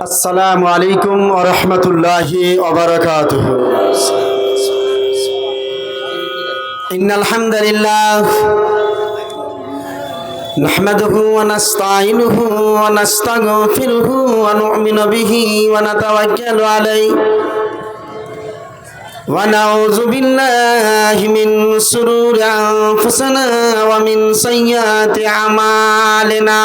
আসসালামু আলাইকুম ওয়া রাহমাতুল্লাহি ওয়া বারাকাতুহু। ইন্নাল হামদালিল্লাহ নাহমাদুহু ওয়া নাস্তাঈনুহু ওয়া নাস্তাগফিরুহু ওয়া নু'মিনু বিহি ওয়া নাতাওয়াক্কালু আলাইহি ওয়া নাউযু বিল্লাহি মিন শুরুরি আনফুসিনা ওয়া মিন সাইয়্যাতি আমালিনা।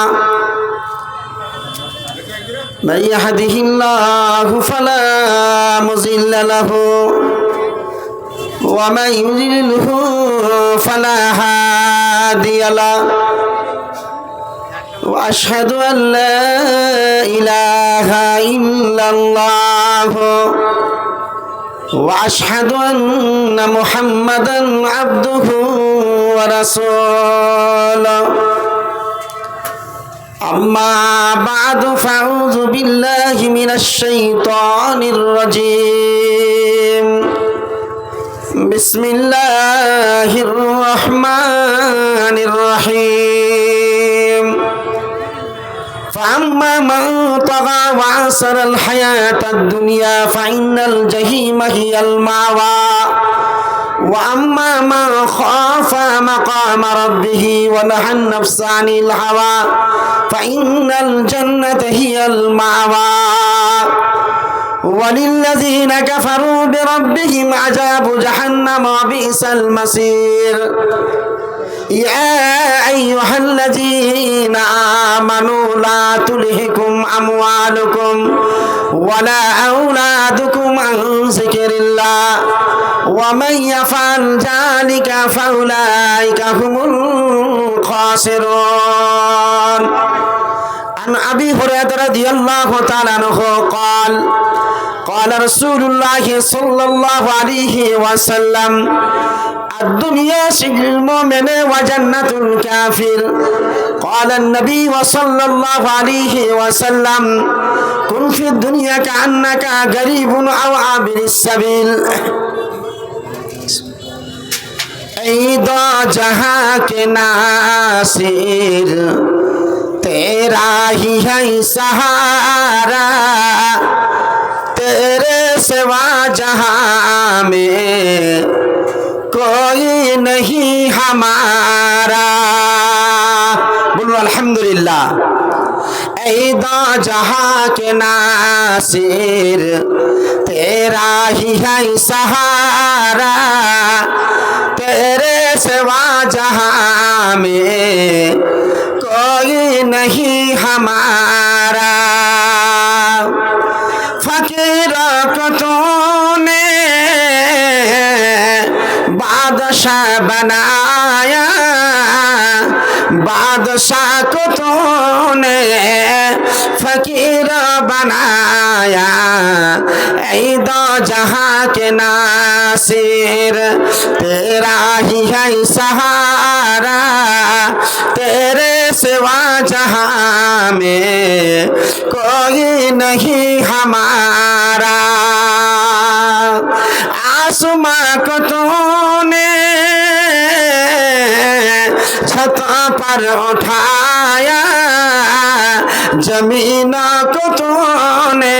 من يهده الله فلا مضل له ومن يضلله فلا هادي له وأشهد أن لا إله إلا الله وأشهد أن محمدا عبده ورسوله. أما بعد فأعوذ بالله من الشيطان الرجيم. بسم الله الرحمن الرحيم. فأما من طغى وعصر الحياة الدنيا فإن الجحيم هي المأوى وأما من خاف مقام ربه ونهى النفس عن الهوى فإن الجنة هي المأوى. وللذين كفروا بربهم عذاب جهنم وبئس المصير. يا أيها الذين آمنوا لا تلهكم أموالكم ولا أولادكم عن ذكر الله ومن يفعل ذلك فأولئك هم الخاسرون. عن أبي هريرة رضي الله تعالى عنه قال قال رسول الله صلى الله عليه وسلم الدنيا سجن المؤمن وجنة الكافر. قال النبي صلى الله عليه وسلم كن في الدنيا كأنك غريب أو عابر السبيل. ऐ दो जहां के नासिर तेरा ही है सहारा तेरे सिवा जहां में कोई नहीं हमारा. बोलो अल्हम्दुलिल्लाह. ऐ दो जहां के नासिर तेरा ही है सहारा तेरे सिवा जहां में कोई नहीं हमारा. फकीर को तूने बादशाह बनाया बादशाह को तूने फकीर बनाया. ऐ दो जहां के नासिर तेरा ही है सहारा तेरे सिवा जहां में कोई नहीं हमारा. आसमां को तूने छत पर उठाया जमीन को तूने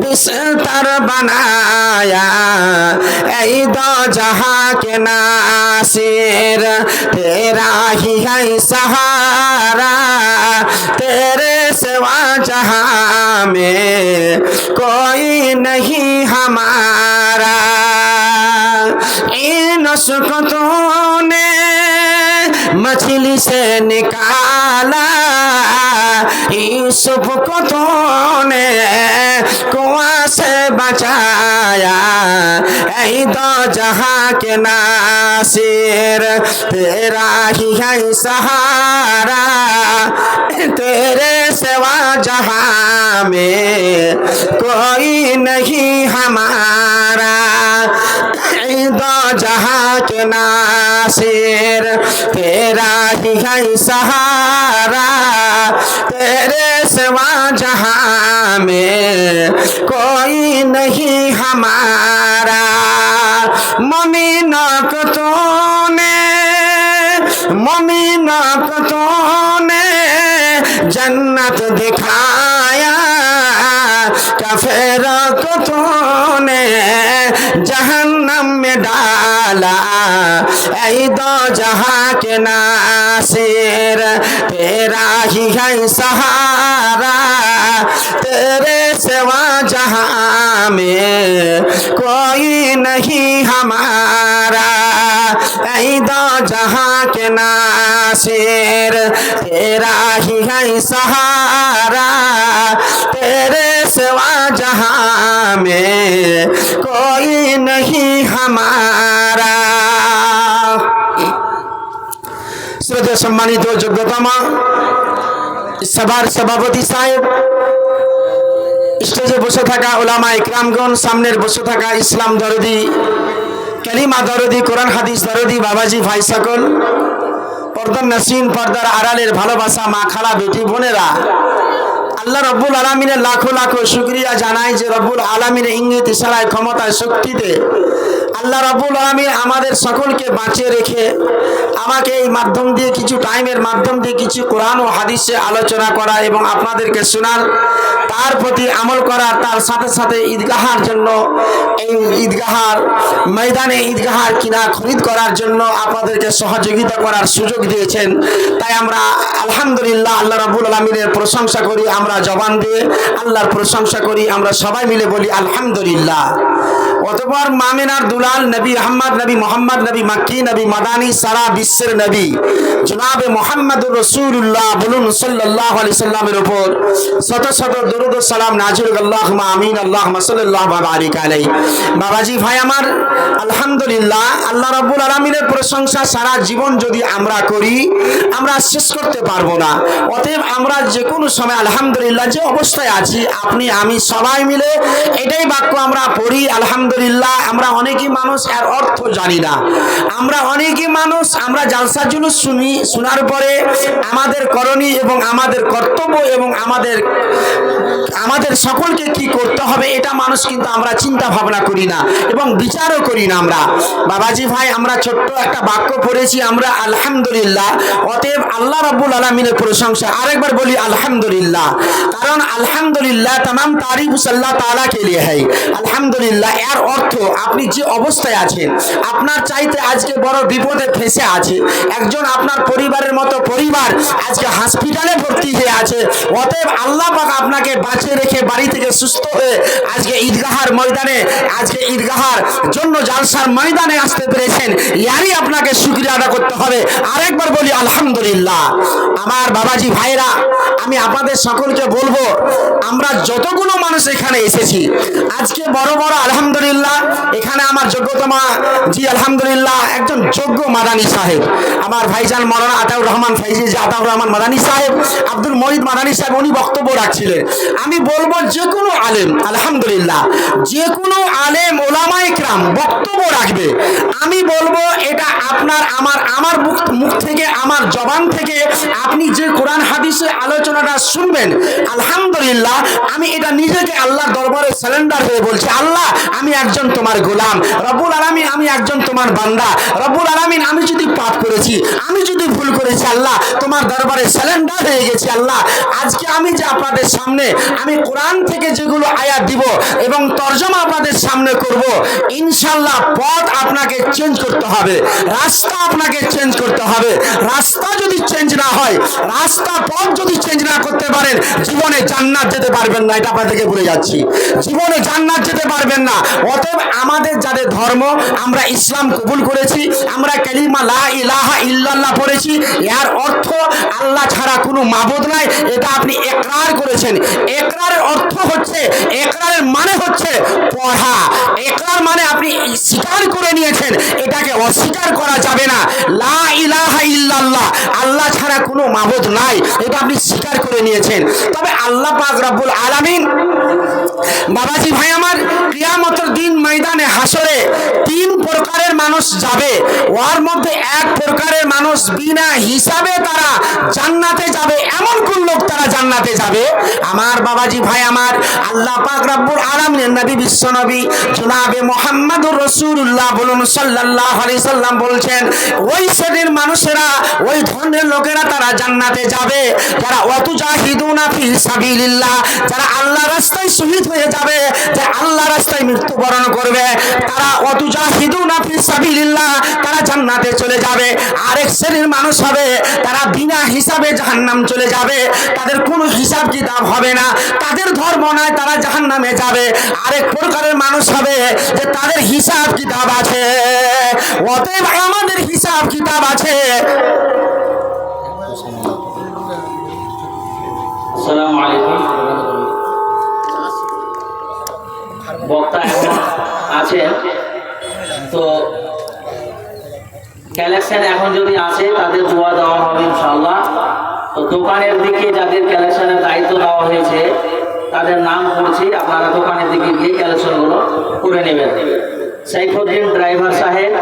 बिस्तर बनाया. ऐ दो जहां के नासिर तेरा ही है सहारा तेरे सिवा जहां में कोई नहीं हमारा. इन को तूने मछली से निकाला यूसुफ को तूने कुआं से बचाया. ऐ दो जहां के नासिर तेरा ही है सहारा तेरे सिवा जहां में कोई नहीं हमारा. ऐ दो जहां के नासिर तेरा ही है सहारा तेरे सिवा जहां में कोई नहीं हमारा. मोमिनों को तूने जन्नत दिखाया ऐ दो जहां के नासिर तेरा ही है सहारा तेरे सिवा जहां में कोई नहीं हमारा ऐ दो जहां के नासिर तेरा ही है सहारा तेरे सिवा जहां में कोई नहीं हमारा। শ্রদ্ধেয় সম্মানিত যোগ্যতমা সভার সভাপতি সাহেব, স্টেজে বসে থাকা ওলামা ইকরামগণ, সামনের বসে থাকা ইসলাম দরদি, কালিমা দরদি, কোরআন হাদিস দরদি বাবাজি ভাই সকল, পর্দার নাসিন, পর্দার আড়ালের ভালোবাসা মা খালা বেটি বোনেরা, আল্লাহ রব্বুল আলামিনের লাখো লাখো শুকরিয়া জানাই যে রব্বুল আলামিনের ইঙ্গিত ইশারায় ক্ষমতায় শক্তিতে আল্লাহ রব্বুল আলামিন আমাদের সকলকে বাঁচিয়ে রেখে আমাকে এই মাধ্যম দিয়ে কিছু টাইমের মাধ্যম দিয়ে কিছু কোরআন ও হাদিসে আলোচনা করা এবং আপনাদেরকে শোনার, তার প্রতি আমল করার, তার সাথে সাথে ঈদগাহার জন্য এই ঈদগাহার ময়দানে ঈদগাহার কিনা খরিদ করার জন্য আপনাদেরকে সহযোগিতা করার সুযোগ দিয়েছেন। তাই আমরা আলহামদুলিল্লাহ আল্লাহ রাব্বুল আলামিনের প্রশংসা করি, আমরা জবান দিয়ে আল্লাহর প্রশংসা করি, আমরা সবাই মিলে বলি আলহামদুলিল্লাহ। অতঃপর মামিনার দুলাল নবী আহমদ, নবী মোহাম্মদ, নবী মাক্কি, নবী মাদানী, সারা বিশ্বের নবী জনাবে মুহাম্মদুর রাসূলুল্লাহ বলুন সাল্লাল্লাহু আলাইহি সাল্লামের উপর শত শত দরুদ ও সালাম নাযিল হোক। আল্লাহুম্মা আমিন, আল্লাহুম্মা সাল্লাল্লাহু বারিক আলাইহি। বাবাজি ভাই আমার, আলহামদুলিল্লাহ আল্লাহ রাব্বুল আলামিনের প্রশংসা সারা জীবন যদি আমরা করি আমরা শেষ করতে পারবো না। অতএব আমরা যে কোনো সময় আলহামদুলিল্লাহ যে অবস্থায় আছি, আপনি আমি সবাই মিলে এটাই বাক্য আমরা পড়ি আলহামদুলিল্লাহ। আমরা অনেকই মানুষ এর অর্থ জানি না, আমরা অনেকই মানুষ আমরা জালসা জুলুস শুনি, শোনার পরে আমাদের করণীয় এবং আমাদের কর্তব্য এবং আমাদের সকলকে কি করতে হবে এটা মানুষ কিন্তু আমরা চিন্তা ভাবনা করি না এবং বিচারও করি না আমরা। বাবাজি ভাই, আমরা ছোট্ট একটা বাক্য পড়েছি আমরা আলহামদুলিল্লাহ। অতএব আল্লাহ রাব্বুল আলামিনের প্রশংসা, আরেকবার বলি আলহামদুলিল্লাহ, কারণ আলহামদুলিল্লাহ तमाम तारीफ আল্লাহ তাআলা কে লিয়ে है। আলহামদুলিল্লাহ এর অর্থ আপনি যে অবস্থায় আছেন, আপনার চাইতে আজকে বড় বিপদে ফেসে আছে একজন, আপনার পরিবারের মতো পরিবার আজকে হসপিটালে ভর্তি হয়ে আছে। অতএব আল্লাহ পাক আপনাকে বাঁচিয়ে রেখে বাড়ি থেকে সুস্থ হয়ে আজকে ঈদগাহার ময়দানে, আজকে ঈদগাহার জন্য জালসার ময়দানে আসতে পেরেছেন, ইয়ারই আপনাকে শুকরিয়া আদা করতে হবে। আরেকবার বলি আলহামদুলিল্লাহ। আমার বাবাজি ভাইরা, আমি আপনাদের সকলকে বলবো, আমরা যতগুলো মানুষ এখানে এসেছি আজকে বড় বড় আলহামদুলিল্লাহ, এখানে আমার যোগ্যতমা জি আলহামদুলিল্লাহ একজন যোগ্য মাদানী সাহেব, আমার ভাইজান মৌলানা আতাউর রহমান ফাইজি জি আতাউর রহমান মাদানী সাহেব, আব্দুল মহিদ মাদানী সাহেব, উনি বক্তব্য রাখছিলেন। আমি বলবো যে কোনো আলেম আলহামদুলিল্লাহ, যে কোনো আলেম ওলামা ইকরাম বক্তব্য রাখবে, আমি বলবো এটা আপনার আমার মুখ থেকে, আমার জবান থেকে আপনি যে কোরআন হাদিসে আলোচনাটা শুনবেন, আলহামদুলিল্লাহ আমি এটা নিজেকে আল্লাহর দরবারে সারেন্ডার হয়ে বলছি, আল্লাহ আমি একজন তোমার গোলাম, রব্বুল আলামিন আমি একজন তোমার বান্দা, রব্বুল আলামিন আমি যদি পাপ করেছি, আমি যদি ভুল করেছি, আল্লাহ তোমার দরবারে সারেন্ডার হয়ে গেছি। আল্লাহ আজকে আমি যে আপনাদের সামনে আমি কোরআন থেকে যেগুলো আয়াত দিব এবং তরজমা আপনাদের সামনে করব, ইনশাআল্লাহ পথ আপনাকে চেঞ্জ করতে হবে, রাস্তা আপনাকে চেঞ্জ করতে হবে। রাস্তা যদি চেঞ্জ না হয়, রাস্তা পথ যদি চেঞ্জ না করতে পারেন, জীবনে জান্নাত যেতে পারবেন না, এটা আপনাদেরকে বলে যাচ্ছি, জীবনে জান্নাত যেতে পারবেন না। অতএব আমাদের যাদের ধর্ম, আমরা ইসলাম কবুল করেছি, আমরা কালিমা লা ইলাহা ইল্লাল্লাহ পড়েছি, এর অর্থ আল্লাহ ছাড়া কোনো মাবুদ নাই, এটা আপনি ইকরার করেছেন। ইকরারের অর্থ হচ্ছে, ইকরারের মানে হচ্ছে পড়া, ইকরার মানে আপনি স্বীকার করে নিয়েছেন, এটাকে অস্বীকার করা যাবে না। লা ইলাহা ইল্লাল্লাহ, আল্লাহ ছাড়া কোনো মাবুদ নাই, এটা আপনি স্বীকার করে নিয়েছেন। তবে আল্লাহ পাক রব্বুল আলামিন, বাবাজি ভাই আমার, কিয়ামতের দিন ময়দানে হাসরে তিন প্রকারের মানুষ যাবে, ওর মধ্যে এক প্রকারের মানুষ বিনা হিসাবে তারা জান্নাতে যাবে, এমন কোন লোক তারা জান্নাতে যাবে। আমার বাবাজি ভাই আমার, আল্লাহ পাক রব্বুল আলামিনের নবী বিশ্ব নবী জনাবে মুহাম্মদুর রাসূলুল্লাহ বলুন সাল্লাল্লাহু আলাইহি সাল্লাম বলছেন, ওই শ্রেণীর মানুষেরা, ওই ধরনের লোকেরা তারা জান্নাতে যাবে যারা ওয়াতুজাহিদুনা ফি সাবিলিল্লাহ, যারা আল্লাহর রাস্তায় শহীদ হয়ে যাবে, যারা আল্লাহর রাস্তায় মৃত্যুবরণ করবে, তারা ওয়াতুজাহিদুনা ফি সাবিলিল্লাহ তারা জান্নাতে চলে যাবে। আরেক শ্রেণীর মানুষ হবে তারা বিনা হিসাবে জাহান্নাম চলে যাবে, তাদের কোনো হিসাব কিতাব হবে না, তাদের ধর্ম নয়, তারা জাহান্নামে যাবে। আরেক প্রকারের মানুষ হবে যে তাদের হিসাব কিতাব আছে। অতএব আমাদের হিসাব কিতাব আছে। আসসালামু আলাইকুম। বক্তা এখন আছেন, তো কালেকশন এখন যদি আসে তাদের দোয়া দেওয়া হবে ইনশাআল্লাহ। তো দোকানের দিকে যাদের কালেকশনের দায়িত্ব দেওয়া হয়েছে তাদের নাম পড়ছি, আপনারা দোকানের দিকে গিয়ে কালেকশনগুলো করে নেবেন। সাইফুদ্দিন ড্রাইভার সাহেব,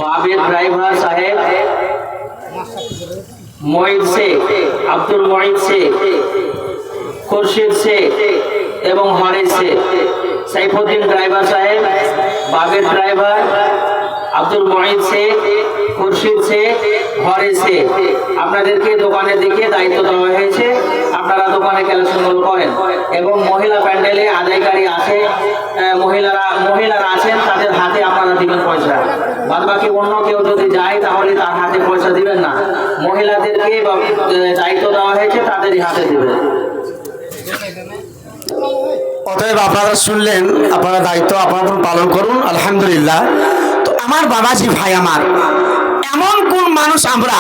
বাবের ড্রাইভার সাহেব, মঈদ শেখ, আব্দুল মঈদ শেখ, খুরশিদ শেখ এবং হরিশ শেখ। সাইফুদ্দিন ড্রাইভার সাহেব, বাবের ড্রাইভার, আব্দুল মঈদ শেখ, খুরশিদ শেখ, হরিশ শেখ, আপনাদেরকে দোকানের দিকে দায়িত্ব দেওয়া হয়েছে। আপনারা দোকানে কালেকশনগুলো করেন এবং মহিলা প্যান্ডেলে আদায়কারী আছে, মহিলারা আছেন, তাদের হাতে আপনারা দিবেন পয়সা। বাদ বাকি অন্য কেউ যদি যায় তাহলে তার হাতে পয়সা দিবেন না, মহিলাদেরকে দায়িত্ব দেওয়া হয়েছে তাদেরই হাতে দিবেন। অতএব আপনারা শুনলেন, আপনারা দায়িত্ব আপনারা পালন করুন, আলহামদুলিল্লাহ। তো আমার বাবাজি ভাই আমার, এমন কোন মানুষ আমরা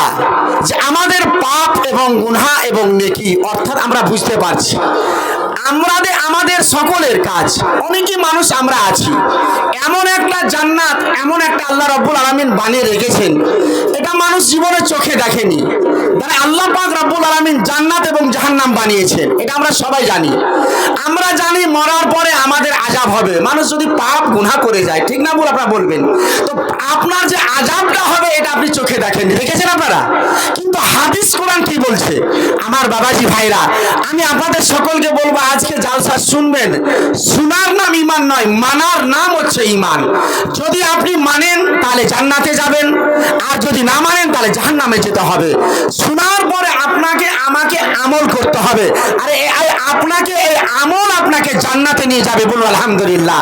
যে আমাদের পাপ এবং গুনাহ এবং নেকি অর্থাৎ আমরা বুঝতে পারছি আমাদের সকলের কাজ, অনেকই মানুষ আমরা আছি, এমন একটা জান্নাত, এমন একটা আল্লাহ রাব্বুল আলামিন বানিয়ে রেখেছেন, এটা মানুষ জীবনে চোখে দেখেনি। মানে আল্লাহ পাক রাব্বুল আলামিন জান্নাত এবং জাহান্নাম বানিয়েছেন, এটা আমরা সবাই জানি। আমরা জানি মরার পরে আমাদের আযাব হবে, মানুষ যদি পাপ গুনাহ করে যায়, ঠিক না বল আপনারা বলবেন? তো আপনার যে আযাবটা হবে এটা আপনি চোখে দেখেননি, দেখেছেন আপনারা? কিন্তু হাদিস কোরআন কি বলছে? আমার বাবাজি ভাইরা, আমি আপনাদের সকলকে বলবো আজকে জালসা শুনবেন, শোনার নাম ঈমান নয়, মানার নাম হচ্ছে ঈমান। যদি আপনি মানেন তাহলে জান্নাতে যাবেন, আর যদি না মানেন তাহলে জাহান্নামে যেতে হবে। শোনার পরে আপনাকে আমাকে আমল করতে হবে, আরে আপনাকে এই আমল আপনাকে জান্নাতে নিয়ে যাবে, বলুন আলহামদুলিল্লাহ।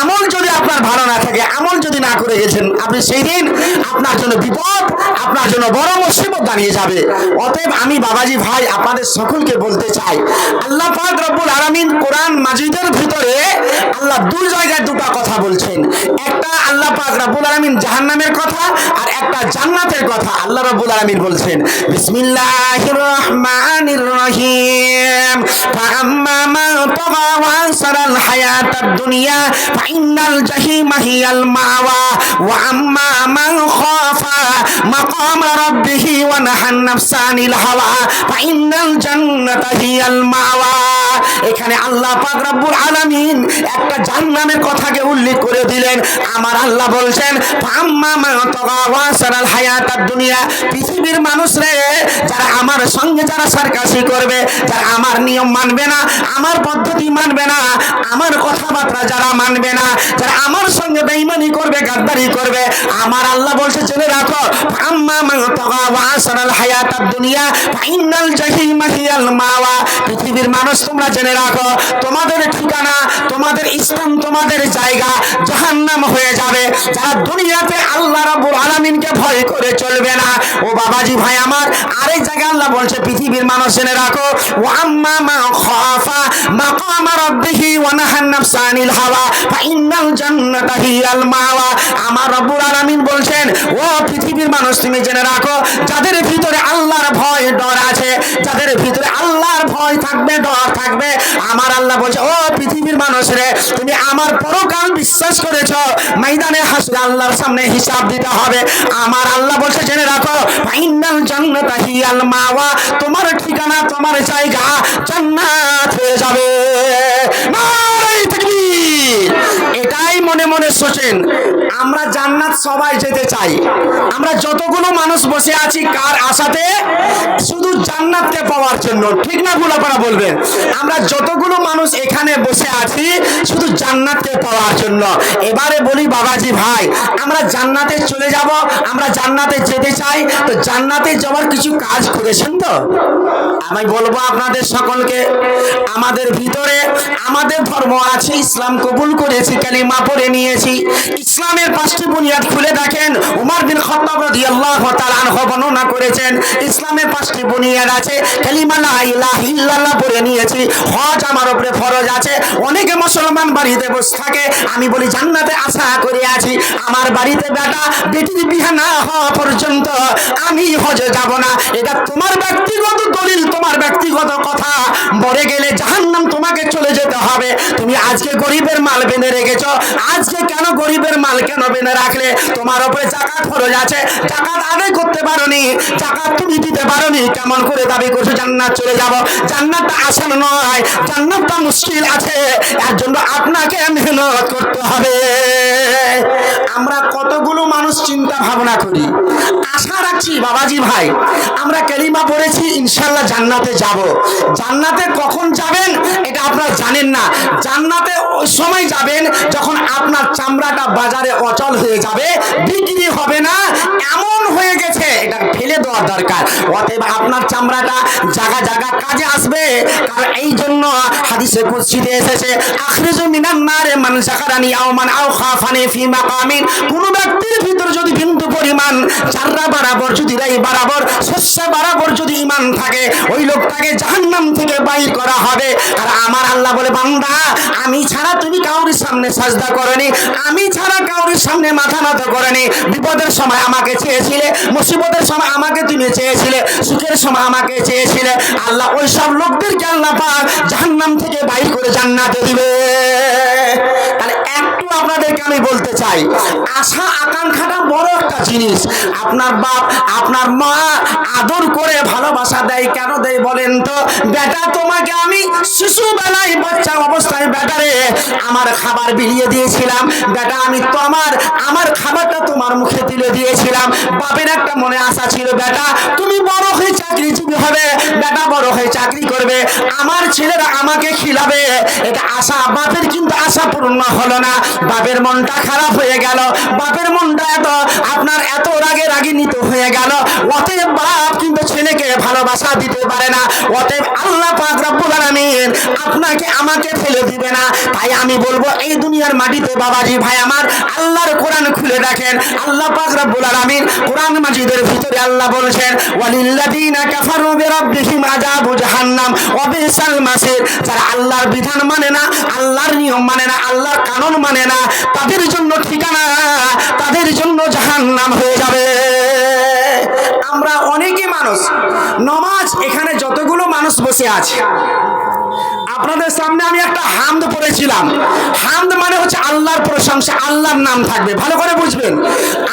আমল যদি আপনার ভালো না থাকে, আমল যদি না করে গেছেন, আপনি সেই দিন আপনার জন্য বিপদ, আপনার জন্য বড় মুসিবত দাঁড়িয়ে যাবে। অতএব আমি বাবাজি ভাই আপনাদের সকলকে বলতে চাই, আল্লাহ পাক রব্বুল আলামিন কোরআন মাজিদের ভিতরে আল্লাহ দুই জায়গায় দুটো কথা বলছেন। একটা আল্লাহ পাক রব্বুল আলামিন জাহান্নামের কথা, আর একটা জান্নাতের কথা। আল্লাহ রব্বুল আলামিন বলছেন বিসমিল্লাহির রহমানির রহিম, ফাআম্মা মান তাগা ওয়া সারাল হায়াতাদ দুনিয়া ফাইন্নাল জাহিমা হিয়াল মাওয়া ওয়া আম্মা মান খাফা মাকাম রাব্বিহি ওয়া নাহান নাফসা আনিল হাওয়া ফাইন্নাল জান্নাতা হিয়াল মাওয়া। এখানে আল্লাহ পাক রব্বুল আলামিন একটা জাহান্নামের কথাকে উল্লেখ করে দিলেন। আমার আল্লাহ বলছেন ফাআম্মা মান তাগা ওয়া সারাল হায়াতাদ দুনিয়া, পৃথিবীর মানুষরে যারা আমার সঙ্গে যারা সারকাশি করবে, যারা আমার নিয়ম মানবে না, আমার পদ্ধতি মানবে না, আমার কথাবার্তা যারা মানবে না, যারা আমার সঙ্গে বেঈমানি করবে, গাদ্দারি করবে, আমার আল্লাহ বলছে জেনে রাখো ফাআম্মা মান তাগা ওয়া সারাল হায়াতাদ দুনিয়া ফাইন্নাল জাহিমা হিয়াল মাওয়া। পৃথিবীর মানুষ তোমরা জেনে রাখো, তোমাদের ঠিকানা, তোমাদের স্থান, তোমাদের জায়গা জাহান্নাম হয়ে যাবে। যারা দুনিয়াতে আল্লাহ রাব্বুল আলামিনকে ভয় করে চলবে না, ও বাবাজি ভাই আমার, আরেক জায়গায় আল্লাহ বলছে পৃথিবীর মানুষ জেনে রাখো ওয়া আম্মা মা খাফা মাকাম রাব্বিহি ওয়া নাহান নাফসা আনিল হাওয়া ফাইন্নাল জান্নাতা হিয়াল মাওয়া। আমার রব্বুল আলামিন বলছেন ও পৃথিবীর মানুষ তুমি জেনে রাখো, যাদের ভিতরে আল্লাহর ভয় ডর আছে, যাদের ভিতরে আল্লাহর ভয় থাকবে, ডর থাকবে, আমার আল্লাহ বলছে ও পৃথিবীর মানুষরে তুমি আমার পরকাল বিশ্বাস করেছো, ময়দানে হাসরে আল্লাহর সামনে হিসাব দিতে হবে। আমার আল্লাহ বলছে জেনে রাখো ফাইন্নাল জান্নাতা হিয়াল মাওয়া, তোমার ঠিকানা, তোমার জায়গা জান্নাত হয়ে যাবে। নারে তাকবীর! এটাই মনে মনে সোচেন, আমরা জান্নাত সবাই যেতে চাই। আমরা যতগুলো মানুষ বসে আছি কার আশাতে? শুধু জান্নাতকে পাওয়ার জন্য, ঠিক না ভুল আপনারা বলবেন? আমরা যতগুলো মানুষ এখানে বসে আছি শুধু জান্নাতকে পাওয়ার জন্য। এবারে বলি বাবাজি ভাই, আমরা জান্নাতে চলে যাব, আমরা জান্নাতে যেতে চাই, তো জান্নাতে যাওয়ার কিছু কাজ করেছেন তো? আমি বলবো আপনাদের সকলকে, আমাদের ভিতরে আমাদের ধর্ম আছে, ইসলাম কবুল করেছি, কালিমা পড়ে নিয়েছি। ইসলামের 5টি বুনিয়াদ খুলে দেখেন, উমর বিন খাত্তাব রাদিয়াল্লাহু তাআলা আনহু বর্ণনা করেছেন ইসলামের 5টি বুনিয়াদ আছে। কালিমা লা ইলাহা ইল্লাল্লাহ পড়ে নিয়েছি, হজ আমার উপরে ফরজ আছে। অনেকে মুসলমান বাড়িতে বসে থাকে, আমি বলি জান্নাতে আশা করে আছি, আমার বাড়িতে বেটা বেটির বিয়ে না হওয়া পর্যন্ত আমি হজে যাব না। এটা তোমার ব্যক্তিগত দলিল, তোমার ব্যক্তিগত কথা। মরে গেলে জাহান্নাম তোমাকে চলে যেতে হবে। তুমি আজকে গরিবের মাল বেঁধে রেখেছ, আজকে কেন গরিবের মাল কেন বেঁধে রাখলে? তোমার উপরে জাকাত ফরজ আছে, জাকাত আদায় করতে পারোনি, জাকাত তুমি দিতে পারোনি, কেমন করে দাবি করছো জান্নাত চলে যাব? জান্নাতটা আসান নয়, জান্নাতটা মুশকিল আছে, এর জন্য আপনাকে মেহনত করতে হবে। আমরা কতগুলো মানুষ চিন্তা ভাবনা করি, আশা রাখছি বাবাজি ভাই, আমরা কালিমা পড়েছি, ইনশাআল্লাহ জান্নাতে যাব। জান্নাতে কখন যাবেন এটা আপনারা জানেন না। জান্নাতে ওই সময় যাবেন যখন আপনার চামড়াটা বাজারে অচল হয়ে যাবে, বিক্রি হবে না, এমন হয়ে গেছে, এটা ফেলে দেওয়ার দরকার। অতএব আপনার চামড়াটা জায়গা জায়গা কাজে আসবে। কারণ এই জন্য হাদিসে কুদসিতে এসেছে, আখরিজু মিনান নারে মান যাকারানি আও মান আও খাফানি ফি মাকামিন। কোন ব্যক্তির ভিতর যদি বিন্দু পরিমাণ চাররা বরাবর যদি রাই বরাবর শস্য বরাবর যদি ঈমান থাকে, ওই লোকটাকে জাহান্নাম থেকে বাইর করা হবে। আর আমার আল্লাহ বলে, বান্দা আমি ছাড়া তুমি কাউরির সামনে সাজদা করনি, আমি ছাড়া কাউরির সামনে মাথা নত করনি। বিপদের সময় আমাকে চেয়েছিলে, মুসিবতের সময় আমাকে তুমি চেয়েছিলে, সুখের সময় আমাকে চেয়েছিলে। আল্লাহ ওই সব লোকদেরকে আল্লাহ পাক জাহান্নাম থেকে বাইর করে জান্নাতে দিবে। তাহলে একটু আপনাদেরকে আমি বলতে চাই, আশা আকাঙ্ক্ষাটা বড় একটা জিনিস। আপনার বাপ আপনার মা আদর করে ভালোবাসা দেয়, কেন দেয় বলেন তো? বেটা তোমাকে আমি শিশুবেলায় বাচ্চা অবস্থায় বেটারে আমার খাবার বিলিয়ে দিয়েছিলাম, বেটা আমি তো আমার খাবারটা তোমার মুখে তুলে দিয়েছিলাম। বাপের একটা মনে আশা ছিল, বেটা তুমি বড় হয়ে চাকরিজীবী হবে, বেটা বড় হয়ে চাকরি করবে, আমার ছেলেরা আমাকে খিলাবে। এটা আশা, বাপের কিন্তু আশা পূর্ণ হলো না, বাপের মনটা খারাপ হয়ে গেল, বাপের মনটা এত রাগান্বিত হয়ে গেল। অতএব বাপ কিন্তু ছেলেকে ভালোবাসা দিতে পারে না, অতএব আল্লাহ পাক রব্বুল আলামিন আপনাকে আমাকে ফেলে দিবে না। তাই আমি বলবো, এই দুনিয়ার মাটিতে বাবাজি ভাই আমার, আল্লাহর কোরআন খুলে দেখেন, আল্লাহ পাক রব্বুল আলামিন কোরআন মাজিদের ভিতরে আল্লাহ বলেছেন, ওয়ালিল্লাযিনা কাফারু বিরাব্বিহিম আযাবু জাহান্নাম ওয়া বিসাল মাসির। যারা আল্লাহর বিধান মানে না, আল্লাহর নিয়ম মানে না, আল্লাহর কানুন মানে না, তাদের জন্য ঠিকানা, তাদের জন্য জাহান্নাম হয়ে যাবে। আমরা অনেকে মানুষ নামাজ, এখানে যতগুলো মানুষ বসে আছে আপনাদের সামনে আমি একটা হামদ পড়েছিলাম। হামদ মানে হচ্ছে আল্লাহর প্রশংসা, আল্লাহর নাম থাকবে, ভালো করে বুঝবেন।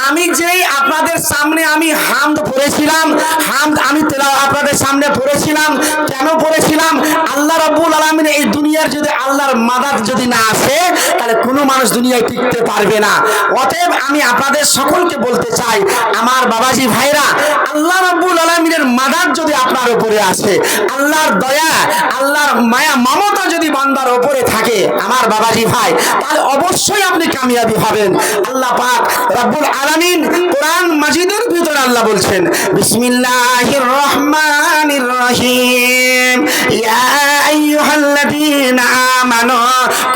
আমি যেই আপনাদের সামনে আমি হামদ পড়েছিলাম, হামদ আমি আপনাদের সামনে পড়েছিলাম, কেন পড়েছিলাম? আল্লাহ রাব্বুল আলামিন এই দুনিয়ার যদি আল্লাহর মাদাদ যদি না আসে, তাহলে কোনো মানুষ দুনিয়ায় টিকতে পারবে না। অতএব আমি আপনাদের সকলকে বলতে চাই, আমার বাবাজি ভাইরা, আল্লাহ রাব্বুল আলামিনের মাদাদ যদি আপনার উপরে আসে, আল্লাহর দয়া, আল্লাহর মায়া মমতা যদি বান্দার উপরে থাকে, আমার বাবাজি ভাই, তাহলে অবশ্যই আপনি কামিয়াবি হবেন। আল্লাহ পাক রব্বুল আলামিন কোরআন মাজিদের ভিতরে আল্লাহ বলছেন, বিসমিল্লাহির রহমানির রহিম, ইয়া আইয়ুহাল্লাযীনা আমানু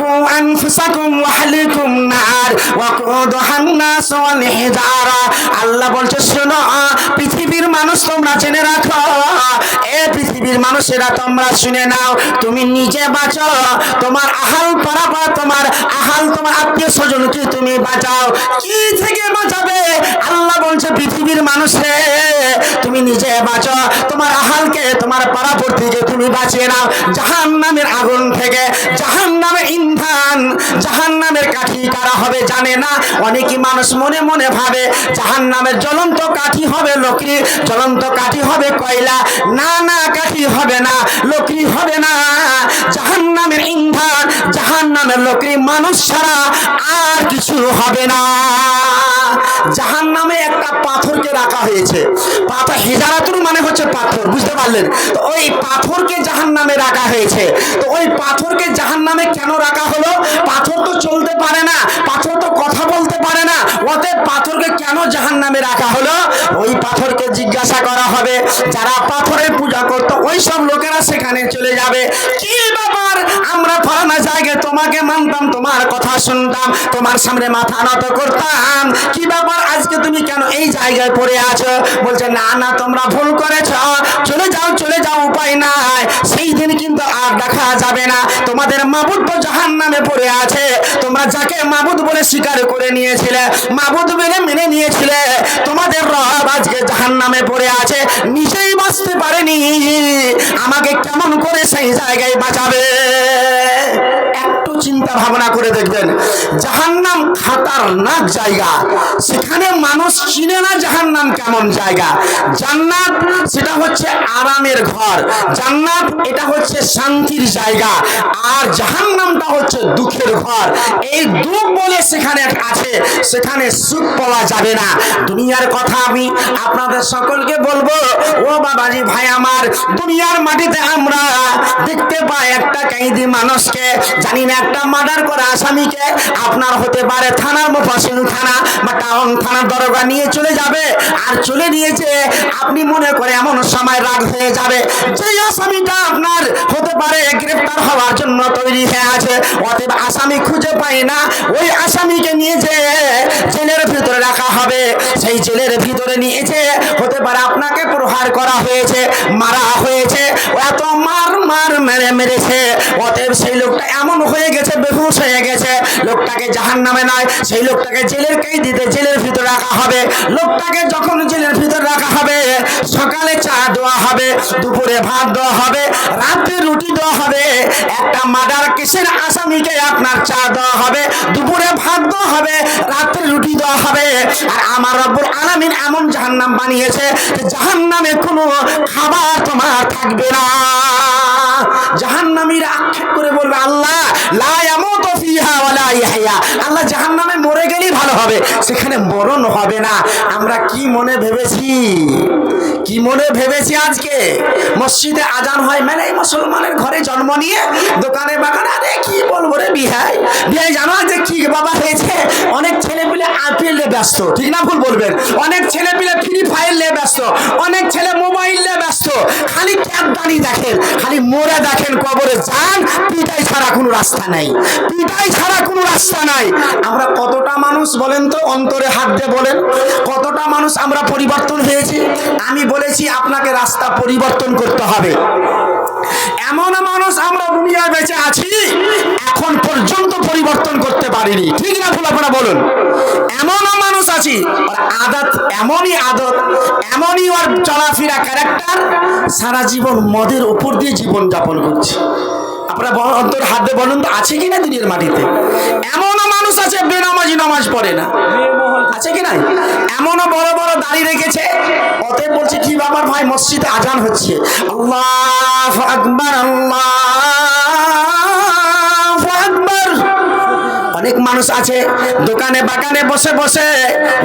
কু আনফুসাকুম ওয়া আহলিকুম নার ওয়া কুদুহান নাস ওয়াল হিজারা। আল্লাহ বলছে, শোনো পৃথিবীর মানুষ, তোমরা জেনে রাখো, এ পৃথিবীর মানুষেরা তোমরা শুনে নাও, তুমি নিজে বাঁচো, তোমার আহাল পারাপার, তোমার আত্মীয় স্বজনকে তুমি বাঁচাও। কি থেকে বাঁচাবে? আল্লাহ বলছে, পৃথিবীর মানুষে তুমি নিজে বাঁচো, তোমার আহালকে, তোমার পারাপর্তিকে তুমি বাঁচিয়ে নাও জাহান্নামের আগুন থেকে। জাহান্নামের ইন্ধন, জাহান্নামের কাঠি কারা হবে জানে না। অনেকই মানুষ মনে মনে ভাবে জাহান্নামের জ্বলন্ত কাঠি হবে লকড়ি, জ্বলন্ত কাঠি হবে কয়লা। না না, কাঠি হবে না, লকড়ি হবে না। জাহান্নামের ইন্ধন, জাহান্নামের লকড়ি মানুষ ছাড়া আর কিছু হবে না। জাহান্নামে একটা পাথরকে রাখা হয়েছে। পাথর হিজারাতুন মানে হচ্ছে পাথর, বুঝতে পারলেন? তো ওই পাথরকে জাহান্নামে রাখা হয়েছে। তো ওই পাথরকে জাহান্নামে কেন রাখা হলো? পাথর তো চলতে পারে না, পাথর তো কথা বলতে পারে না, অতএব পাথরকে কেন জাহান্নামে রাখা হলো? ওই পাথরকে জিজ্ঞাসা করা হবে। যারা পাথরের পূজা করতো ওই সব লোকেরা সেখানে চলে যাবে। কি ব্যাপার, আমরা ফলানা জায়গায় তোমাকে মানতাম, তোমার কথা শুনতাম, তোমার সামনে মাথা নত করতাম, কি ব্যাপার আজকে তুমি কেন এই জায়গায় পড়ে আছো? বলছে না না, তোমরা ভুল করেছো, চলে যাও চলে যাও, উপায় নাই। সেই দিন কিন্তু আর দেখা যাবে না। তোমাদের মাবুদ তো জাহান্নামে পড়ে আছে। তোমরা যাকে মাবুদ বলে স্বীকার করে নিয়েছিলে, মাবুদ বলে মেনে নিয়েছিলে, তোমাদের রব আজকে জাহান্নামে পড়ে আছে, নিজেই বাঁচতে পারেনি, আমাকে কেমন করে সেই জায়গায় বাঁচাবে? একটু চিন্তা ভাবনা করে দেখবেন, জাহান্নাম খাতারনাক জায়গা, সেখানে মানুষ চিনে না জাহান্নাম কেমন জায়গা। জান্নাত সেটা হচ্ছে আরামের ঘর, জান্নাত এটা হচ্ছে শান্তির জায়গা, আর জাহান্নামটা হচ্ছে দুঃখের ঘর। এই দুঃখ বলে সেখানে আছে, সেখানে সুখ পাওয়া যাবে না। দুনিয়ার কথা আমি আপনাদের সকলকে বলবো, ও বাবাজি ভাই আমার, দুনিয়ার মাটিতে আমরা দেখতে পাই একটা কয়েদি মানুষকে, জানি না একটা মার্ডার করা আসামিকে আপনার হতে পারে থানার মুফাসিল থানা বা টাউন থানার দরগা নিয়ে চলে যাবে। আর চলে নিয়েছে, আপনি মনে করে এমন সময় রাগ হয়ে যাবে, যে আসামিটা আপনার হতে পারে গ্রেফতার হওয়ার জন্য তৈরি হয়ে আছে, অতএব আসামি খুঁজে পাই না, ওই আসামিকে নিয়ে যে জেলের ভিতরে রাখা হবে। সেই জেলের ভিতরে নিয়েছে, হতে পারে আপনাকে প্রহার করা হয়েছে, মারা হয়েছে, এত মার মেরেছে, অতএব সেই লোকটা এমন হয়ে গেছে, বেহুশ হয়ে গেছে, লোকটাকে জাহান্নামে নয়, সেই লোকটাকে জেলের কয়েদিতে জেলের ভিতরে রাখা হবে। লোকটাকে যখন জেলের ভিতরে রাখা হবে, সকালে চা দেওয়া হবে, দুপুরে ভাত দেওয়া হবে, রাতে রুটি দেওয়া হবে। একটা মার্ডার কেসের আসামিকে আপনার চা দেওয়া হবে, দুপুরে ভাত দেওয়া হবে, রাতে রুটি দেওয়া হবে। আর আমার রব্বুল আলামিন এমন জাহান্নাম বানিয়েছে যে জাহান্নামে কোনো খাবার তোমার থাকবে না। জাহান্নামীরা আক্ষেপ করে বলবে, আল্লাহ লা ইয়ামুতু ফিহা ওয়ালা ইয়াহইয়া, আল্লাহ জাহান্নামে মরে গেলেই ভালো হবে, সেখানে মরণ হবে না। আমরা কি মনে ভেবেছি, কি মনে ভেবেছি? আজকে মসজিদে আজান হয় মানে মুসলমানের ঘরে জন্ম নিয়ে দোকানে বাগানে, আরে কি বলবো রে বিহাই, বিহাই জানো যে কি বাবা হয়েছে? অনেক ছেলে পিলে আইপিএল নিয়ে ব্যস্ত, ঠিক না ভুল বলবেন? অনেক ছেলে পিলে ফ্রি ফায়ার নিয়ে ব্যস্ত, অনেক ছেলে মোবাইল নিয়ে ব্যস্ত, খালি ক্যাবদানি দেখেন, খালি মোড়ে দেখেন, কবরে যান, পিটাই ছাড়া কোনো রাস্তা নাই, পিটাই ছাড়া কোনো রাস্তা নাই। আমরা কতটা মানুষ বলেন তো, অন্তরে হাত দিয়ে বলেন, কতটা মানুষ আমরা পরিবর্তন হয়েছি? আমি বলেছি আপনাকে রাস্তা পরিবর্তন করতে হবে। এমন মানুষ আমরা দুনিয়ায় বেঁচে আছি, এখন পর্যন্ত পরিবর্তন করতে পারিনি, ঠিক না ভুল? আপনারা বলুন। এমন মানুষ আছি, আদত এমনই আদত, এমনই ওর চলাফেরা ক্যারেক্টার, সারা জীবন মদের উপর দিয়ে জীবন যাপন করছে। আপনারা অন্তর হাত দিয়ে বলুন তো, আছে কিনা দুনিয়ার মাটিতে? এমনও মানুষ আছে বেনামাজি, নামাজ পড়ে না, আছে কি নাই? এমনও বড় বড় দাড়ি রেখেছে, অতএব বলছে কি ব্যাপার ভাই, মসজিদে আজান হচ্ছে, আল্লাহু আকবার আল্লাহু আকবার। অনেক মানুষ আছে দোকানে বাগানে বসে বসে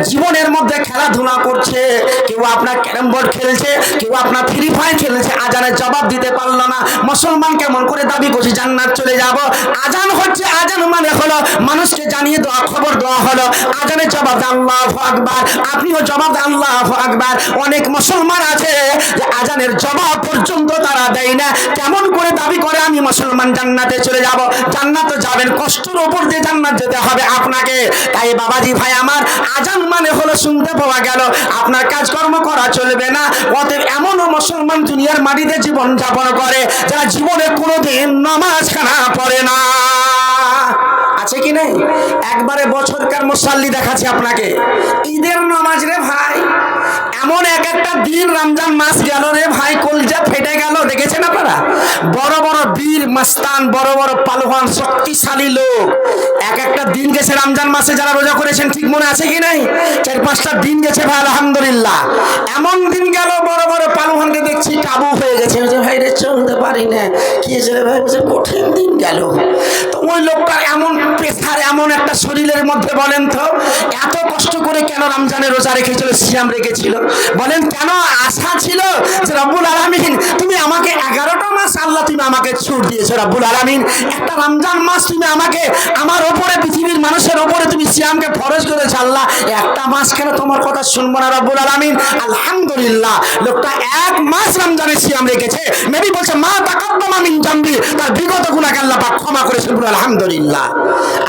জীবনের মধ্যে খেলাধুলা করছে, কেউ আপনার ক্যারাম বোর্ড খেলছে, কেউ আপনার ফ্রি ফায়ার খেলছে, আজানের জবাব দিতে পারলো না। মুসলমান কেমন করে দাবি করছি জান্নাত চলে যাব? আজান হচ্ছে, আজান মানে হলো মানুষকে জানিয়ে দেওয়া, খবর দেওয়া হলো, আজানের জবাব আল্লাহু আকবার, আপনিও জবাব আল্লাহু আকবার। অনেক মুসলমান আছে যে আজানের জবাব পর্যন্ত তারা দেয় না, কেমন করে দাবি করে আমি মুসলমান, জান্নাতে চলে যাব। জান্নাতে যাবেন, কষ্টের উপর দিয়ে জান্নাত যেতে হবে আপনাকে। তাই বাবাজি ভাই আমার, আজান মানে হলো শুনতে পাওয়া গেল, আপনার কাজকর্ম করা চলবে না। অতএব এমনও মুসলমান দুনিয়ার মাটিতে জীবন যাপন করে যারা জীবনে কোনোদিন নামাজ খানা পড়ে না, আছে কি নাই? একবারে বছরকার মুসাল্লি দেখাচ্ছি আপনাকে, ঈদের নামাজ রে ভাই, এমন এক একটা দিন রমজান মাস গেল রে ভাই, কলজা ফেটে গেল। দেখেছেন আপনারা, বড় বড় বীর মাস্তান, বড় বড় পালোয়ান, শক্তিশালী লোক, এক একটা দিন গেছে রমজান মাসে যারা রোজা করেছেন, ঠিক মনে আছে কি নাই? 4-5টা দিন গেছে ভাই, আলহামদুলিল্লাহ। এমন দিন গেল বড় বড় পালোয়ানকে দেখছি কাবু হয়ে গেছে, ভাই রে চলতে পারি না, কি হয়েছে রে ভাই? বলছে কঠিন দিন গেল। তো ওই লোকটার এমন প্রেসার, এমন একটা শরীরের মধ্যে, বলেন তো এত কষ্ট করে কেন রমজানের রোজা রেখেছিল, সিয়াম রেখেছিল? বলেন কেন? আশা ছিল যে রব্বুল আলামিন তুমি আমাকে 11টা মাস আল্লাহ তুমি আমাকে ছুট দিয়েছো, রব্বুল আলামিন একটা রমজান মাস তুমি আমাকে, আমার ওপরে, পৃথিবীর মানুষের ওপরে তুমি সিয়ামকে ফরজ করেছো, আল্লাহ একটা মাস কেন তোমার কথা শুনবো না রব্বুল আলামিন? আলহামদুলিল্লাহ, লোকটা 1 মাস রমজানের সিয়াম রেখেছে। নবী বলছে মা তাকাদ্দামা মিন জামবি, তার বিগত গুনাহকে আল্লাহ পাক ক্ষমা করেছেন, আলহামদুলিল্লাহ।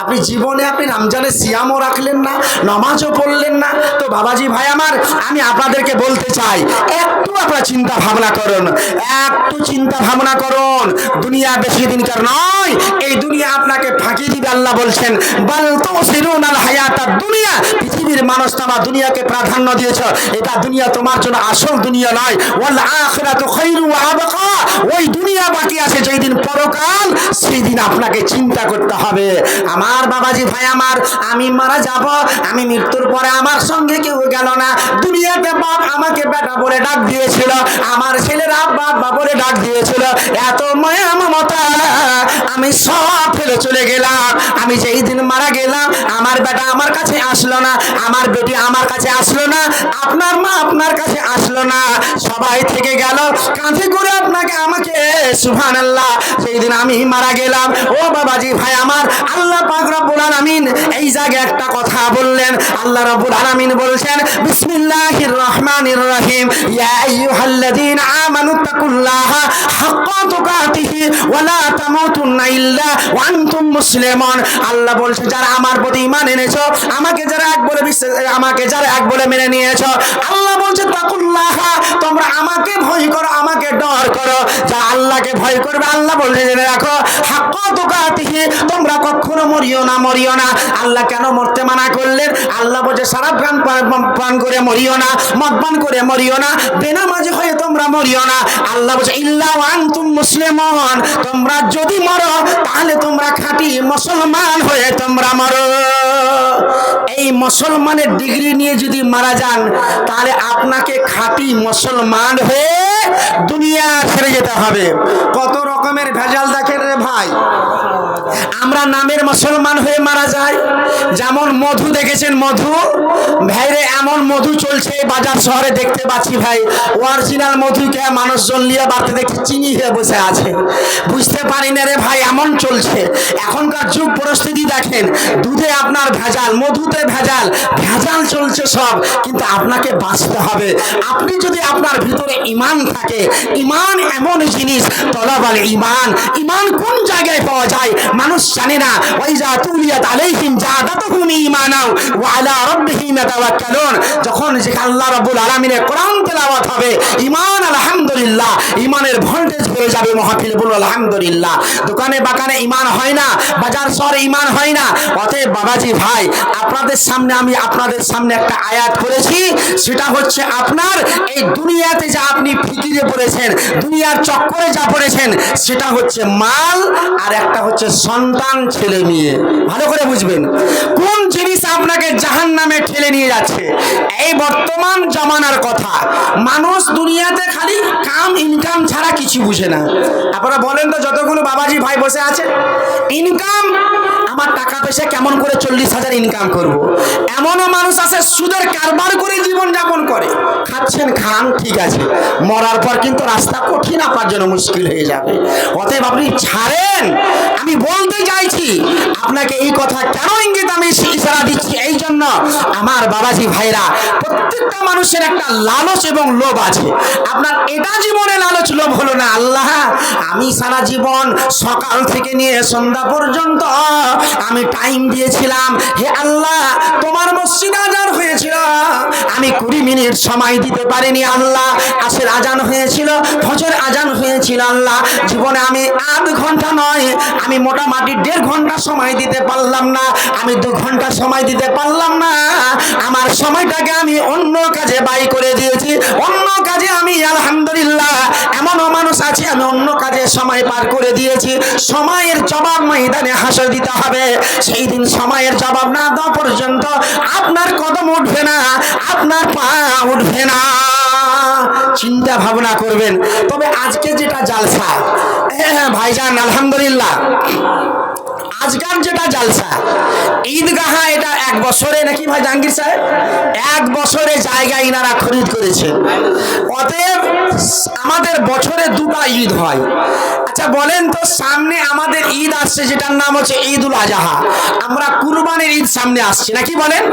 আপনি জীবনে আপনি রমজানের সিয়ামও রাখলেন না, নামাজও পড়লেন না। তো বাবাজি ভাই আমার, আমি আপনাদেরকে বলতে চাই, একটু আপনারা চিন্তা ভাবনা করুন, একটু চিন্তা ভাবনা করুন। দুনিয়া বেশি দিনকার নয়, এই দুনিয়া আপনাকে ফাঁকি দিবে। আল্লাহ বলছেন বাল তুসিরুনাল হায়াতাদ দুনিয়া, পৃথিবীর মানুষ তোমার দুনিয়াকে প্রাধান্য দিয়েছ, এটা দুনিয়া তোমার জন্য আসল দুনিয়া নয়। ওয়াল আখিরাতু খায়রু ওয়া আবকা, ওই দুনিয়া বাকি আছে, যেই দিন পরকাল, সেই দিন আপনাকে চিন্তা করতে হবে। আমার বাবাজি ভাই আমার, আমি মারা যাব, আমি মৃত্যুর পরে আমার সঙ্গে কেউ গেল না। দুনিয়াতে বাপ আমাকে বেটা বলে ডাক দিয়েছিল, আমার ছেলেরা বাবা বলে ডাক দিয়েছিল, এত মায়া মমতা আমি সব ফেলে চলে গেলাম। আমি যেই দিন মারা গেলাম, আমার বেটা আমার কাছে আসলো না, আমার বেটি আমার কাছে আসলো না, আপনার মা আপনার কাছে আসলো না, সবাই থেকে গেল কাঁধে করে আপনাকে আমাকে, সুবহানাল্লাহ। সেই দিন আমি মারা গেলাম। ও বাবাজি ভাই আমার, আল্লাহ পাক রব্বুল আলামিন এই জায়গায় একটা কথা বললেন। আল্লাহ রাব্বুল আলামিন বলছেন বিসমিল্লাহির রহমানির রহিম, ইয়া আইয়ুহাল্লাযীনা আমানু তাকুল্লাহা হাক্কা তুকাতিহি ওয়া লা তামুতুন্না ইল্লা ওয়া আনতুম মুসলিমুন। আল্লাহ বলছে যারা আমার প্রতি ঈমান এনেছো, আমাকে যারা এক বলে বিশ্বাস, আমাকে যারা এক বলে মেনে নিয়েছো, আল্লাহ বলছে তাকুল্লাহা, তোমরা আমাকে ভয় করো, আমাকে ডর করো। যারা আল্লাহকে ভয় করবে, আল্লাহ বলছে জেনে রাখো হাক্কা তুকাতিহি, তোমরা কখনো মরিও না, মরিও না। আল্লাহ কেন মরতে মানা করলেন? আল্লাহ বলছে সারা পান করে মরিও না, মদ পান করে মরিও না, বেনামাজি হয়ে তোমরা মরিও না। আল্লাহ বলছে ইল্লা ওয়া আনতুম মুসলিমুন, তোমরা যদি মরো তাহলে তোমরা খাঁটি মুসলমান হয়ে তোমরা মরো। এই মুসলমানের ডিগ্রি নিয়ে যদি মারা যান, তাহলে আপনাকে খাঁটি মুসলমান হয়ে দুনিয়া ছেড়ে যেতে হবে। কত রকমের ভেজাল দেখেন রে ভাই, আমরা নামের মুসলমান হয়ে মারা যাই। যেমন মধু দেখেছেন, মধু ভাইরে এমন মধু চলছে বাজার শহরে, দেখতে পাচ্ছি ভাই, অরিজিনাল মধুকে মানুষজন নিয়ে বাড়তে দেখে চিনি হয়ে বসে আছে, বুঝতে পারি না রে ভাই, এমন চলছে এখনকার যুগ পরিস্থিতি। দেখেন দুধে আপনার ভেজাল, মধুতে ভেজাল, ভেজাল চলছে সব, কিন্তু আপনাকে বাঁচতে হবে। আপনি যদি আপনার ভিতরে ঈমান থাকে, ঈমান এমন জিনিস, তলাবাল ঈমান, ঈমান কোন জায়গায় পাওয়া যায় মানুষ জানে না। ওয়াইজা তুলিয়াত আলাইহিম জাদাতুহুম ঈমানাও ওয়া আলা রাব্বিহিম ইয়াতাওয়াক্কালুন, যখন যেখানে আল্লাহ রাব্বুল আলামিনের কোরআন তেলাওয়াত হবে, ঈমান আলহামদুলিল্লাহ, ঈমানের ভোল্টেজ বেড়ে যাবে। মাহফিলে বলুন আলহামদুলিল্লাহ। দোকানে বাগানে ঈমান হয় না, বাজার শহরে ঈমান হয় না। অতএব বাবাজি ভাই, আপনাদের সামনে আমি আপনাদের সামনে একটা আয়াত করেছি, সেটা হচ্ছে আপনার এই দুনিয়াতে যা আপনি ফিকিরে পড়েছেন, দুনিয়ার চক্করে যা পড়েছেন, সেটা হচ্ছে মাল, আর একটা হচ্ছে সন্তান, ছেলে মেয়ে। ভালো করে বুঝবেন কোন জিনিস আপনাকে জাহান্নামে ঠেলে নিয়ে যাচ্ছে। এই বর্তমান জামানার কথা, মানুষ দুনিয়াতে খালি কাম ইনকাম ছাড়া কিছু বুঝে না। আপনারা বলেন তো, যতগুলো বাবাজি ভাই বসে আছে, ইনকাম, আমার টাকা পয়সা কেমন করে 40,000 ইনকাম করব। এমনও মানুষ আছে সুদের কারবার করে জীবন যাপন করে। খাচ্ছেন খান, ঠিক আছে, মরার পর কিন্তু রাস্তা কঠিন, আপনার জন্য মুশকিল হয়ে যাবে। অতএব আপনি ছাড়েন। আমি বলতে চাইছি আপনাকে এই কথা কেন ইঙ্গিত আমি ইশারা দিচ্ছি, এই জন্য আমার বাবাজি ভাইরা, প্রত্যেকটা মানুষের একটা লালচ এবং লোভ আছে। আপনার এটা জীবনে লালচ লোভ হলো না, আল্লাহ আমি সারা জীবন সকাল থেকে নিয়ে সন্ধ্যা পর্যন্ত আমি টাইম দিয়েছিলাম, হে আল্লাহ তোমার মসজিদে আজান হয়েছিল, আমি 20 মিনিট সময় দিতে পারিনি আল্লাহ। আসর আজান হয়েছিল, ফজর আজান হয়েছিল আল্লাহ, জীবনে আমি 8 ঘন্টা নয়, আমি মোটামুটি 1.5 ঘন্টা ঘন্টা সময় দিতে পারলাম না, আমি 2 ঘন্টা সময় দিতে পারলাম না, আমার সময়টাকে আমি অন্য কাজে ব্যয় করে দিয়েছি, অন্য কাজে আমি আলহামদুলিল্লাহ এমনও মানুষ আছে আমি অন্য কাজে সময় পার করে দিয়েছি। সময়ের জবাব ময়দানে হাসর দিতে হবে। সেই দিন সময়ের জবাব না দেওয়া পর্যন্ত আপনার কদম উঠবে না, আপনার পা উঠবে না। চিন্তা ভাবনা করবেন। তবে আজকে যেটা জালসা, হ্যাঁ ভাইজান আলহামদুলিল্লাহ, আজকাল যেটা জালসা ঈদগাহ, এটা 1 বছরে নাকি ভাই জাহাঙ্গীর সাহেব 1 বছরে জায়গা ইনারা খরিদ করেছেন। অতএব আমাদের বছরে 2টা ঈদ হয়। আচ্ছা বলেন তো, সামনে আমাদের ঈদ আসছে যেটার নাম হচ্ছে ঈদুল আজহা, আমরা কুরবানির ঈদ সামনে আসছে নাকি বলেন?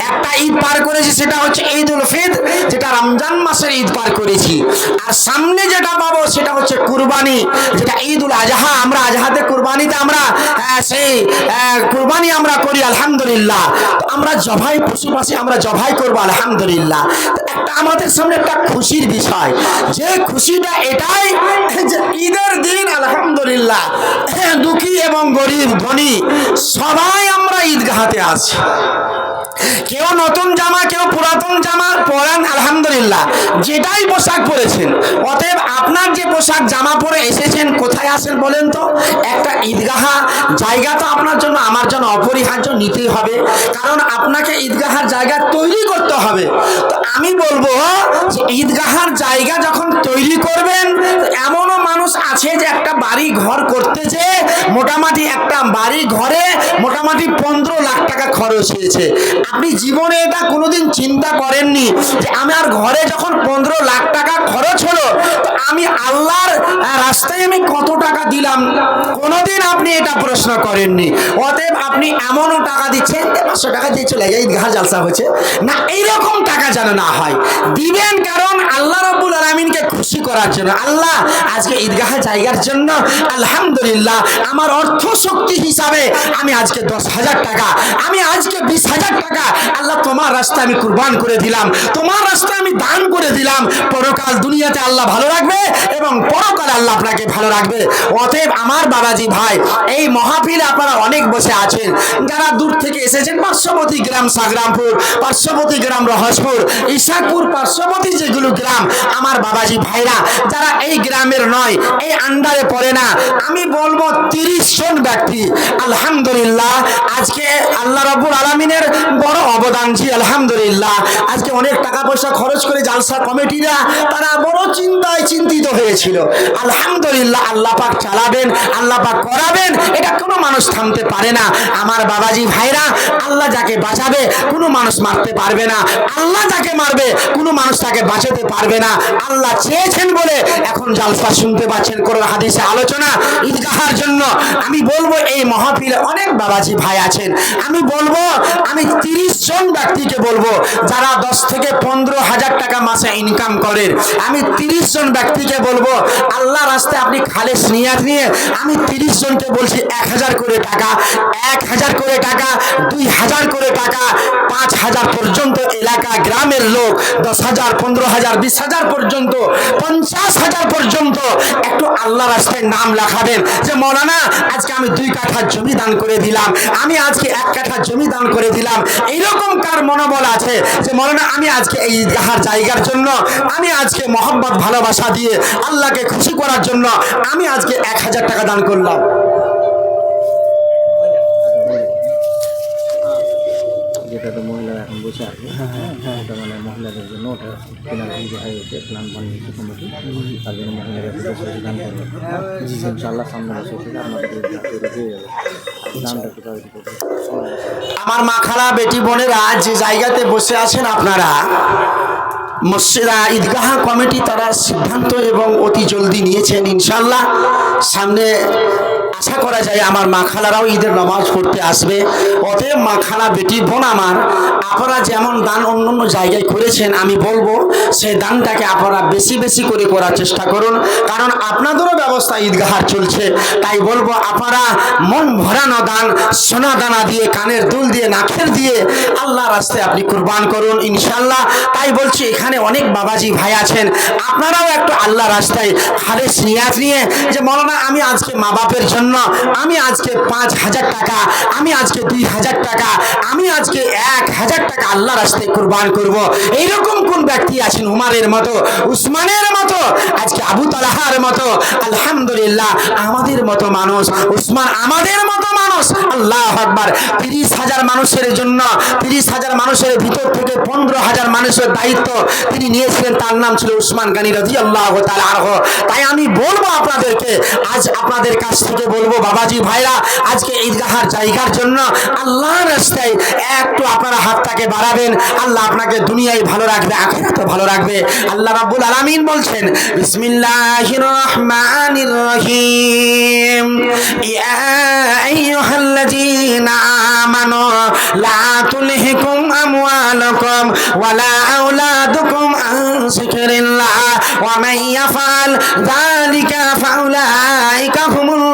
একটা ঈদ পার করেছি সেটা হচ্ছে ঈদুল ফিতর, যেটা রমজান মাসের ঈদ পার করেছি। আর সামনে যেটা পাবো সেটা হচ্ছে কুরবানি, যেটা ঈদুল আজহা। আমরা আজহাতে কুরবানিতে আমরা সেই কুরবানি আমরা করি আলহামদুলিল্লাহ। তো আমরা জবাই পশু পাশি আমরা জবাই করবো আলহামদুলিল্লাহ। একটা আমাদের সামনে একটা খুশির বিষয়, যে খুশিটা এটাই যে ঈদের দিন আলহামদুলিল্লাহ দুঃখী এবং গরিব ধনী সবাই আমরা ঈদগাহতে আছি। কেউ নতুন জামা, কেউ পুরাতন জামা পরান আলহামদুলিল্লাহ, যেটাই পোশাক পরেছেন। অতএব আপনার যে পোশাক জামা পরে এসেছেন কোথায় আসেন বলেন তো? একটা ঈদগাহ জায়গা তো আপনার জন্য আমার জন্য অপরিহার্য নিতেই হবে, কারণ আপনাকে ঈদগাহার জায়গা তৈরি করতে হবে। তো আমি বলবো যে ঈদগাহার জায়গা যখন তৈরি করবেন, এমনও মানুষ আছে যে একটা বাড়ি ঘর করতেছে, মোটামুটি একটা বাড়ি ঘরে মোটামুটি 15 লাখ টাকা খরচ হয়েছে। আপনি জীবনে এটা কোনোদিন চিন্তা করেননি যে আমার ঘরে যখন 15 লাখ টাকা খরচ হলো, তো আমি আল্লাহর রাস্তায় আমি কত টাকা দিলাম? কোনোদিন আপনি এটা প্রশ্ন করেননি। অতএব আপনি এমনও টাকা দিচ্ছেন 500 টাকা দিয়ে চলে যায় ঈদগাহ জালসা হচ্ছে না, এইরকম টাকা যেন না হয়। দিবেন কারণ আল্লাহ রাব্বুল আলামিনকে খুশি করার জন্য। আল্লাহ আজকে ঈদগাহ জায়গার জন্য আলহামদুলিল্লাহ আমার অর্থ শক্তি হিসাবে আমি আজকে 10,000 টাকা, আমি আজকে 20,000 টাকা আল্লাহ তোমার রাস্তায় আমি কুরবান করে দিলাম, তোমার রাস্তায় আমি দান করে দিলাম। পরকাল দুনিয়াতে আল্লাহ ভালো রাখবে এবং পরকাল আল্লাহ আপনাকে ভালো রাখবে। অতএব আমার বাবাজি ভাই, এই মাহফিলে আপনারা অনেক বসে আছেন, যারা দূর থেকে এসেছেন, পার্শ্ববর্তী গ্রাম সাগরামপুর, পার্শ্ববর্তী গ্রাম রহসপুর, ইসাকপুর, পার্শ্ববর্তী যেগুলো গ্রাম, আমার বাবাজি ভাইরা যারা এই গ্রামের নয়, এই আন্ডারে পড়ে না, আমি বলবো 30 জন ব্যক্তি আলহামদুলিল্লাহ আজকে আল্লাহ রাব্বুল আলামিনের বড় অবদান জি আলহামদুলিল্লাহ। আজকে অনেক টাকা পয়সা খরচ করে জালসা কমিটিরা তারা বড় চিন্তায় চিন্তিত হয়েছিল। আলহামদুলিল্লাহ আল্লাহ পাক চালাবেন, আল্লাহ পাক করাবেন, এটা কোনো মানুষ থামতে পারে না। আমার বাবাজি ভাইরা, আল্লাহ যাকে বাঁচাবে কোনো মানুষ মারতে পারবে না, আল্লাহ যাকে মারবে কোনো মানুষ তাকে বাঁচাতে পারবে না। আল্লাহ চেয়েছেন বলে এখন জালসা শুনতে পাচ্ছেন, কোরআন হাদিসে আলোচনা ঈদগাহার জন্য। আমি বলবো এই মাহফিলে অনেক বাবাজি ভাই আছেন, আমি বলবো আমি 30 জন ব্যক্তিকে বলবো যারা 10 থেকে 15,000 টাকা মাসে ইনকাম করেন, আমি 30 জন ব্যক্তিকে বলবো আল্লাহ রাস্তায় আপনি খালেস নিয়াত নিয়ে আমি 30 জনকে বলছি 1000 করে টাকা, 1000 করে টাকা, 2000 করে টাকা, 5000 পর্যন্ত এলাকা গ্রামের লোক 10,000, 15,000, 20,000 পর্যন্ত, 50,000 পর্যন্ত একটু আল্লাহ রাস্তায় নাম লেখাবেন যে মৌলানা আজকে আমি 2 কাঠা জমি দান করে দিলাম, আমি আজকে 1 কাঠা জমি দান করে দিলাম। এইরকম কার মনোবল আছে যে মৌলানা আমি আজকে এই ঈদগাহার জায়গার জন্য আমি আজকে মহব্বত ভালোবাসা দিয়ে আল্লাহকে খুশি করার জন্য আমি আজকে 1000 টাকা দান করলাম? যেটাতে মহিলারা এখন বসে আছে, এটা মানে মহিলাদের জন্য ওটা কেনার কিন্তু হয়েছে, প্ল্যান বানিয়েছে কমিটি, তার জন্য মহিলারা দান করবে। ইনশাআল্লাহ সামনে বসে থেকে আপনাদের হয়ে যাবে। দানটা কোথাও আমার মা খালা বেটি বোনেরা যে জায়গাতে বসে আছেন, আপনারা মসজিদা ঈদগাহ কমিটি তারা সিদ্ধান্ত এবং অতি জলদি নিয়েছেন। ইনশাআল্লাহ সামনে আশা করা যায় আমার মা খালারাও ঈদের নামাজ পড়তে আসবে। অতএব মা খালা বেটি বোন আমার, আপনারা যেমন দান অন্য অন্য জায়গায় করেছেন, আমি বলবো সেই দানটাকে আপনারা বেশি বেশি করে করার চেষ্টা করুন, কারণ আপনাদেরও ব্যবস্থা ঈদগাহার চলছে। তাই বলবো আপনারা মন ভরানো দান, সোনা দানা দিয়ে, কানের দুল দিয়ে, নাকের দিয়ে আল্লাহ রাস্তায় আপনি কুরবান করুন ইনশাআল্লাহ। তাই বলছি এখানে অনেক বাবাজি ভাই আছেন, আপনারাও একটু আল্লাহ রাস্তায় খালেস নিয়াত নিয়ে যে মৌলানা আমি আজকে মা বাপের জন্য জন্য আমি আজকে 5,000 টাকা, আমি আজকে 2,000 টাকা, আমি আজকে 1,000 টাকা আল্লাহ রাস্তায় কুরবান করব। এইরকম কোন ব্যক্তি আছেন উমারের মতো, উসমানের মতো, আজকে আবু তালহার মতো? আলহামদুলিল্লাহ আমাদের মতো মানুষ, উসমান আমাদের মতো মানুষ। আল্লাহু আকবার। 30,000 মানুষের জন্য, 30,000 মানুষের ভিতর থেকে 15,000 মানুষের দায়িত্ব তিনি নিয়েছিলেন। তার নাম ছিল উসমান গনি রাদিয়াল্লাহু তাআলা আনহু। তাই আমি বলবো আপনাদেরকে, আজ আপনাদের কাছ থেকে বলবো বাবাজি ভাইরা, আজকে ঈদগাহার জায়গার জন্য আল্লাহর রাস্তায় একটু আপনারা হাতটাকে বাড়াবেন। আল্লাহ আপনাকে দুনিয়ায় ভালো রাখবে, আখিরাতেও ভালো রাখবে। আল্লাহ রাব্বুল আলামিন বলছেন, বিসমিল্লাহির রহমানির রহিম, ইয়া আইয়ুহাল্লাযীনা আমানু লা তুলহিকুম আমওয়ালুকুম ওয়ালা আওলাদুকুম আন যিকরিল্লাহ ওয়া মান ইয়াফআল যালিকা ফাউলাইকা হুমুল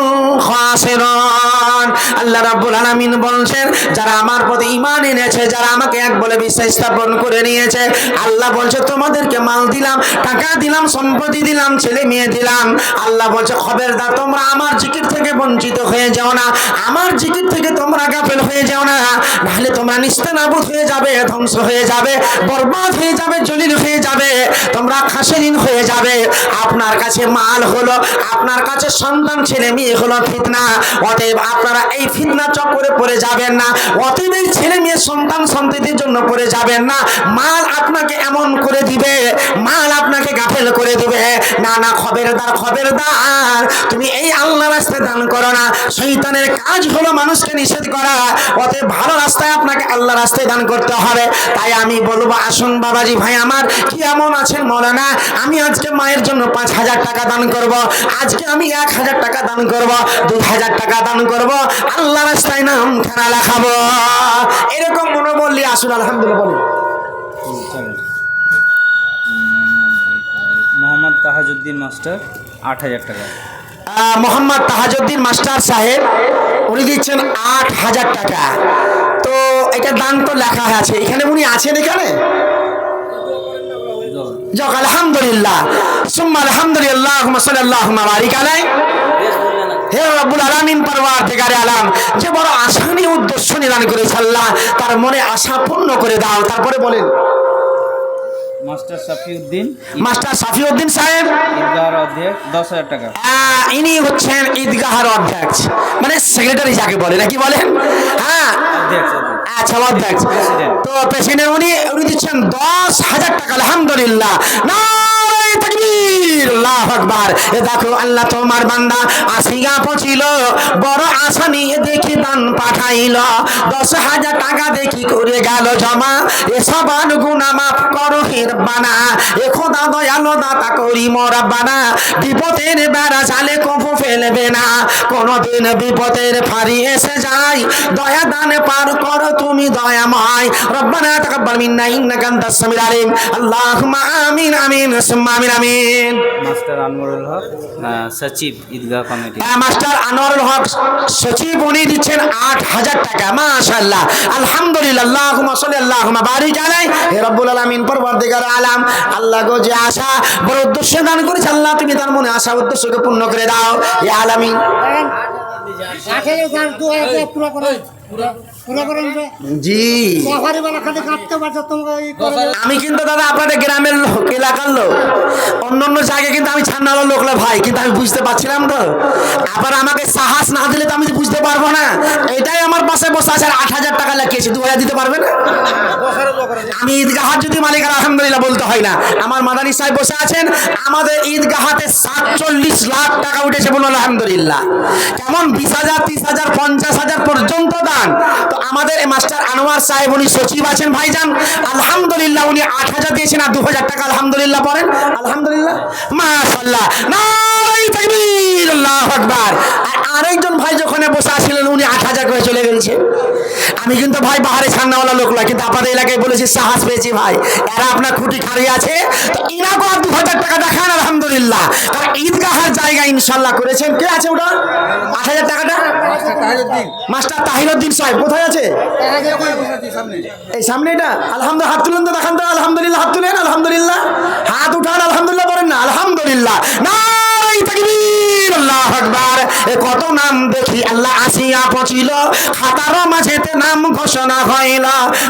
খাসিরুন। আল্লাহ রাব্বুল আলামিন বলছেন, যারা আমার প্রতি ঈমান এনেছে, যারা আমাকে এক বলে বিশ্বাস স্থাপন করে নিয়েছে, আল্লাহ বলছে তোমাদেরকে মাল দিলাম, টাকা দিলাম, সম্পত্তি দিলাম, ছেলে মেয়ে দিলাম। আল্লাহ বলছে খবরদার তোমরা আমার জিকির থেকে বঞ্চিত হয়ে যাও না, আমার জিকির থেকে তোমরা গাফেল হয়ে যাও না, নাহলে তোমরা নিস্তেনাবুদ হয়ে যাবে, ধ্বংস হয়ে যাবে, বরবাদ হয়ে যাবে, জলিল হয়ে যাবে, তোমরা খাসিরিন হয়ে যাবে। আপনার কাছে মাল হলো, আপনার কাছে সন্তান ছেলে মেয়ে হলো ফিতনা। অতএব আপনারা এই ফিতনা চক্করে পড়ে যাবেন না, অতএব এই ছেলে মেয়ে সন্তান সন্ততির জন্য পড়ে যাবেন না। মাল আপনাকে এমন করে দিবে, মাল আপনাকে গাফেল করে দিবে। না না, খবরদার খবরদার, তুমি এই আল্লাহ রাস্তায় দান করো না। শয়তানের কাজ হলো মানুষকে নিষেধ করা, অতএব ভালো রাস্তায় আপনাকে আল্লাহ রাস্তায় দান করতে হবে। তাই আমি বলবো, আসুন বাবাজি ভাই আমার, কি এমন আছেন মৌলানা, আমি আজকে মায়ের জন্য 5,000 টাকা দান করব, আজকে আমি 1,000 টাকা দান করব, 2,000 টাকা দান করব, আল্লাহ রাস্তায় নাম খানা লেখাবো, এরকম মনে বললি আসুন আলহামদুলিল্লাহ বলি। মোহাম্মদ তাহাজউদ্দিন মাস্টার 8,000 টাকা। মোহাম্মদ তাহাজউদ্দিন মাস্টার সাহেব উনি দিচ্ছেন 8,000 টাকা। তো এটা দান তো লেখা আছে এখানে, উনি আছেন এখানে? যাক আলহামদুলিল্লাহ, সুম্মা আলহামদুলিল্লাহ, আল্লাহুম্মা সাল্লাল্লাহু বারিক আলাইহি। হে রব্বুল আলামিন, পরওয়ারদিগারে আলাম, যে বড় আশা নিয়ে উদ্দেশ্য নিদান করেছে আল্লাহ, তার মনে আশা পূর্ণ করে দাও। তারপরে বলেন মাস্টার সাফিউদ্দিন, মাস্টার সাফিউদ্দিন সাহেব ঈদগাহর অধ্যক্ষ 10,000 টাকা। ইনি হচ্ছেন ঈদগাহর অধ্যক্ষ, মানে সেক্রেটারি যাকে বলে, নাকি বলেন? হ্যাঁ আচ্ছা, অধ্যক্ষ তো প্রেসিডেন্ট, উনি দিচ্ছেন 10,000 টাকা। আলহামদুলিল্লাহ, নারে তাকবীর, আল্লাহু আকবার। এ দেখো আল্লাহ তোমার বান্দা আসিয়া পৌঁছিল, বড় আশা নিয়ে দেখি দান পাঠাইল, 10,000 টাকা দেখি করে গেল জমা। এসব গুনাহ মাফ করো হে রব্বানা, এ খোদা দয়ালু দাতা করিম রব্বানা, বিপদের বেড়া জালে কবু ফেলবে না, কোনদিন বিপদের ফাঁড়ি এসে যায়, দয়া দান পার করো তুমি দয়াময়। রব্বানা তাকাব্বাল মিন্না ইন্নাকা আনতাস সামিউল আলিম। আল্লাহুম্মা আমিন আমিন সুম্মা আমিন আমিন। মাস্টার আনোয়ারুল হক সচিব ঈদগাহ কমিটি। মাস্টার আনোয়ারুল হক সচিব, উনি দিচ্ছেন 8,000 টাকা। মাশাআল্লাহ, আলহামদুলিল্লাহ, আল্লাহুম্মা সাল্লি আল্লাহুম্মা বারিক আলাইহি। হে রব্বুল আলামিন, পরওয়ারদিগার আলাম, আল্লাহ গো যে আশা বড় উদ্দেশ্য দান করেছে, আল্লাহ তুমি তার মনে আশা উদ্দেশ্যকে পূর্ণ করে দাও ইয়া আলামিন। জি, আমি কিন্তু দাদা আপনাদের গ্রামের লোক, এলাকার লোক, অন্য অন্য জায়গায় কিন্তু আমি ছান্নালার লোকলা ভাই, কিন্তু আমি বুঝতে পারছিলাম তো। আবার আমাকে সাহস না দিলে তো আমি বুঝতে পারবো না। এটাই আমার পাশে বসে আছে, 8,000 টাকা লাগিয়েছে, 2,000 দিতে পারবে না? আমি ঈদগাহার যদি মালিক আলহামদুলিল্লাহ বলতে হয় না। আমার মাদানী সাহেব বসে আছেন, আমাদের ঈদগাহাতে 47 লাখ টাকা উঠেছে, বলুন আলহামদুলিল্লাহ। কেমন 20,000, 30,000, 50,000 পর্যন্ত দান। তো আমাদের মাস্টার আনোয়ার সাহেব, উনি সচিব আছেন ভাইজান, আলহামদুলিল্লাহ, উনি 8,000 দিয়েছেন আর 2,000 টাকা আলহামদুলিল্লাহ পড়েন। আলহামদুলিল্লাহ, মাশাআল্লাহ, নারে তাকবীর, আল্লাহু আকবার। আর আরেকজন ভাই যখন বসে আছিলেন, উনি 8,000 করে চলে গেছেন। আমি কিন্তু ভাই বাহারে ছান্নাওয়ালা লোক নয়, কিন্তু আপনাদের এলাকায় বলেছি সাহস পেয়েছি ভাই, এরা আপনার খুঁটি খাড়ি আছে, তো ইনাকে আর 2,000 টাকা দেখান আলহামদুলিল্লাহ। তারা ঈদগাহের জায়গা ইনশাল্লাহ করেছেন। কে আছে ওটা 8,000 টাকাটা? মাস্টার তাহিরউদ্দিন সাহেব কোথায় আছে? এই সামনে এটা। আলহামদুলিল্লাহ, হাত তুলেন তো, দেখান তো। আলহামদুলিল্লাহ, হাত তুলেন। আলহামদুলিল্লাহ, হাত উঠান। আলহামদুলিল্লাহ বলেন না? আলহামদুলিল্লাহ, নারে নারায়ে তাকবীর, আল্লাহু আকবার। এ কত নাম দেখি আল্লাহ আসিয়া পৌঁছিল, খাতার মাঝেতে নাম ঘোষণা হইল।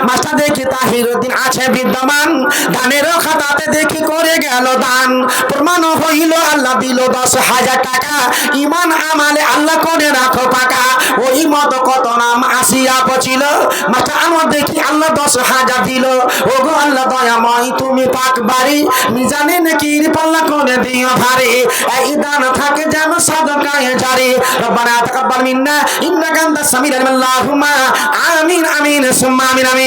মাস্টার দেখি তাহিরউদ্দিন আছে বিদ্যমান, দানের খাতাতে দেখি করে গেল দান। প্রমাণ হইল আল্লাহ দিল 10,000 টাকা, ইমান আমালে আল্লাহ করে রাখো পাকা। ওই মতো কত নাম আসিয়া পৌঁছিল, মাস্টার আমার দেখি আল্লাহ 10,000 দিল। ওগো আল্লাহ দয়াময় তুমি পাক বাড়ি, মিজানে নেকির পাল্লা করে দিও ভারী। এই দান থাকে যেন সাদকায়ে জারি। রব্বানা তাকাব্বাল মিন্না ইন্নাকা আনতাস সামিউল আলিম। আল্লাহুম্মা আমিন আমিন সুম্মা আমিন আমিন।